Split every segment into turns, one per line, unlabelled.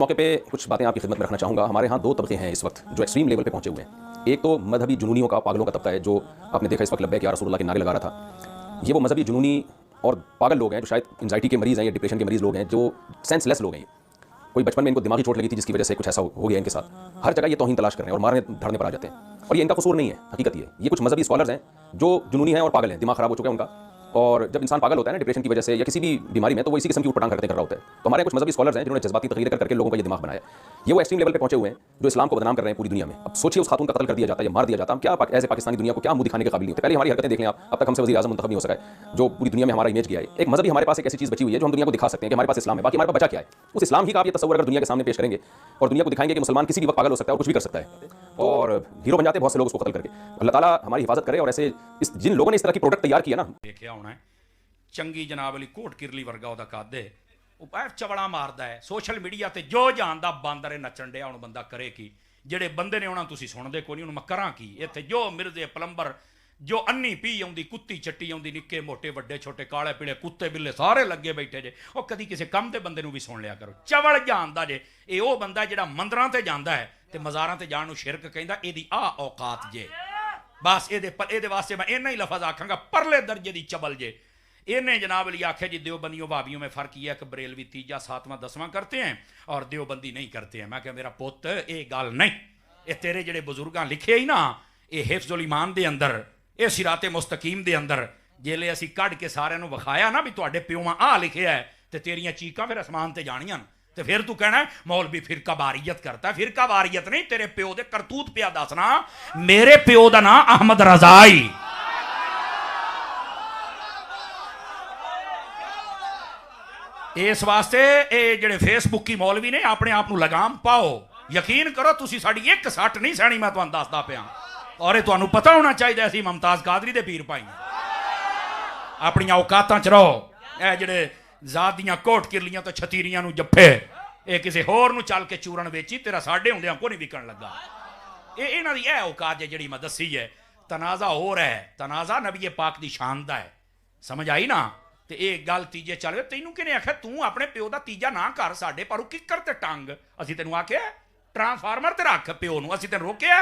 मौके पे कुछ बातें आपकी खिदमत में रखना चाहूँगा। हमारे यहाँ दो तबके हैं इस वक्त जो एक्सट्रीम लेवल पे पहुँचे हुए हैं। एक तो मजहबी जुनूनियों का, पागलों का तबका है जो आपने देखा इस वक्त लब्बैक या रसूलुल्लाह के नारे लगा रहा था। ये वो मजहबी जुनूनी और पागल लोग हैं जो शायद एंजाइटी के मरीज़ हैं या डिप्रेशन के मरीज़ लोग हैं, जो सेंसलेस लोग हैं। कोई बचपन में इनको दिमागी चोट लगी थी जिसकी वजह से कुछ ऐसा हो गया इनके साथ। हर जगह ये तौहीन तलाश कर रहे हैं और मारने धरने पर आ जाते हैं। और ये इनका कसूर नहीं है, हकीकत ये कुछ मजहबी स्कॉलर्स हैं जो जुनूनी हैं और पागल हैं, दिमाग खराब हो चुका है उनका। और जब इंसान पागल होता है ना डिप्रेशन की वजह से या किसी भी बीमारी में, तो वो इसी किस्म की उठपटांग करते कर रहा होता है। तो हमारे कुछ मजहबी स्कॉलर्स हैं जिन्होंने जज्बाती तकरीरें करके लोगों का ये दिमाग बनाया। ये वो एक्सट्रीम लेवल पे पहुंचे हुए हैं जो इस्लाम को बदनाम कर रहे हैं पूरी दुनिया में। अब सोचिए, उस खातून का कत्ल कर दिया जाता है या मार दिया जाता है, हम क्या ऐसे पाकिस्तानी दुनिया को क्या मुंह दिखाने के काबिल नहीं होते। पहले हमारी हरकतें देख लें आप, अब तक हमसे वज़ीर आज़म मुंतखब नहीं हो सका है जो पूरी दुनिया में हमारा इमेज किया है। एक मजहबी हमारे पास एक ऐसी चीज़ बची हुई है जो हम दुनिया को दिखा सकते हैं कि हमारे पास इस्लाम है। बाकी हमारे पास बचा क्या है? उस इस्लाम ही का आप ये तस्वर अगर दुनिया के सामने पेश करेंगे और दुनिया को दिखाएंगे कि मुसलमान किसी भी वक्त पागल हो सकता है और कुछ भी कर सकता है और हीरो बन जाते हैं बहुत से लोग उसको कत्ल करके। अल्लाह ताला हमारी हिफाजत करे। और ऐसे जिन लोगों ने इस तरह की प्रोडक्ट तैयार किया ना,
देखिया होना चंगी जनाब अली कोट किरली वर्गा ਉਹਦਾ ਕੱਦ ਹੈ ਉਹ ਐ ਚਵੜਾ ਮਾਰਦਾ ਹੈ ਸੋਸ਼ਲ ਮੀਡੀਆ ਤੇ ਜੋ ਜਾਣਦਾ ਬਾਂਦਰ ਨੱਚਣ ਡਿਆ ਹੁਣ ਬੰਦਾ ਕਰੇ ਕੀ ਜਿਹੜੇ ਬੰਦੇ ਨੇ ਉਹਨਾਂ ਤੁਸੀਂ ਸੁਣਦੇ ਕੋਈ ਨਹੀਂ ਹੁਣ ਮੈਂ ਕਰਾਂ ਕੀ ਇੱਥੇ ਜੋ ਮਿਰਜ਼ੇ ਪਲੰਬਰ ਜੋ ਅੰਨੀ ਪੀ ਆਉਂਦੀ ਕੁੱਤੀ ਚੱਟੀ ਆਉਂਦੀ ਨਿੱਕੇ ਮੋਟੇ ਵੱਡੇ ਛੋਟੇ ਕਾਲੇ ਪੀਲੇ ਕੁੱਤੇ ਬਿੱਲੇ ਸਾਰੇ ਲੱਗੇ ਬੈਠੇ ਜੇ ਉਹ ਕਦੀ ਕਿਸੇ ਕੰਮ ਦੇ ਬੰਦੇ ਨੂੰ ਵੀ ਸੁਣ ਲਿਆ ਕਰੋ ਚਵਲ ਜਾਣਦਾ ਜੇ ਇਹ ਉਹ ਬੰਦਾ ਜਿਹੜਾ ਮੰਦਰਾਂ ਤੇ ਜਾਂਦਾ ਹੈ ਤੇ ਮਜ਼ਾਰਾਂ ਤੇ ਜਾਣ ਨੂੰ ਸ਼ਿਰਕ ਕਹਿੰਦਾ ਇਹਦੀ ਆ ਔਕਾਤ ਜੇ ਬਸ ਇਹਦੇ ਵਾਸਤੇ ਮੈਂ ਇੰਨਾ ਹੀ ਲਫ਼ਜ਼ ਆਖਾਂਗਾ परले दर्जे ਦੀ चबल जे इन्हें जनाब अली आखे जी देवबंदियों भाभियों में फ़र्क यह है कि बरेलवी तीजा सातवां दसवां करते हैं और देवबंदी नहीं करते हैं। मैं क्या मेरा पुत ये गल नहीं, ये तेरे जेडे बुजुर्गां लिखे ही ना ये हिफ्ज़ुल ईमान दे अंदर ये सिराते मुस्तकीम दे अंदर जेले असी कढ़ के सारिਆਂ ਨੂੰ विखाया ना भी तुहाडे प्योवां आ लिखिया है तो तेरियां चीकां फिर आसमान ते जानियां तो फिर तू कहना मौलवी फिरका वारियत करता है। फिरका वारियत नहीं, तेरे प्यो दे करतूत पिया दसना। मेरे प्यो दा नाम अहमद रज़ाई, इस वास्ते ये जेडे फेसबुकी मौलवी ने अपने आप को लगाम पाओ। यकीन करो तुसी साडी एक सट नहीं सहनी, मैं तुहानू दसदा पिया। और ये तुहानू पता होना चाहिए असीं मुमताज़ कादरी दे पीर भाई अपनी औकातां च रहो। ये जेडे जात दियां कोट किरलियां तो छतीरियां नू जप्फे ये किसी होर नू चल के चूरन वेची, तेरा साडे हुंदियां को नहीं विकण लगा। ये इन्हां दी यह औकात है जिहड़ी मैं दसी है। तनाज़ा हो रहा है, तनाज़ा नबी पाक दी शान दा है, समझ आई ना। तो ये गल तीजे चल तेनू किने आख्या तू अपने प्यो का तीजा ना कर, साडे पर किकर ते टंग असीं तेनू आख्या ट्रांसफार्मर ते रख प्यो नू, असीं तेन रोकिया?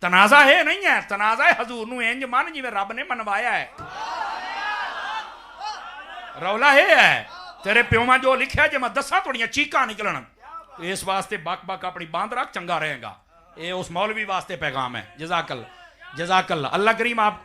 तनाज़ा है नहीं है, तनाज़ा है हजूर नू इंज मन जिवें रब ने मनवाया है। रौला है तेरे प्योवा जो लिखा जे मैं दसा थोड़ियां चीकां निकलन। इस वास्ते बक बक अपनी बांध रख, चंगा रहेगा। ये उस मौलवी वास्ते पैगाम है। जज़ाकल अल्लाह करीम आप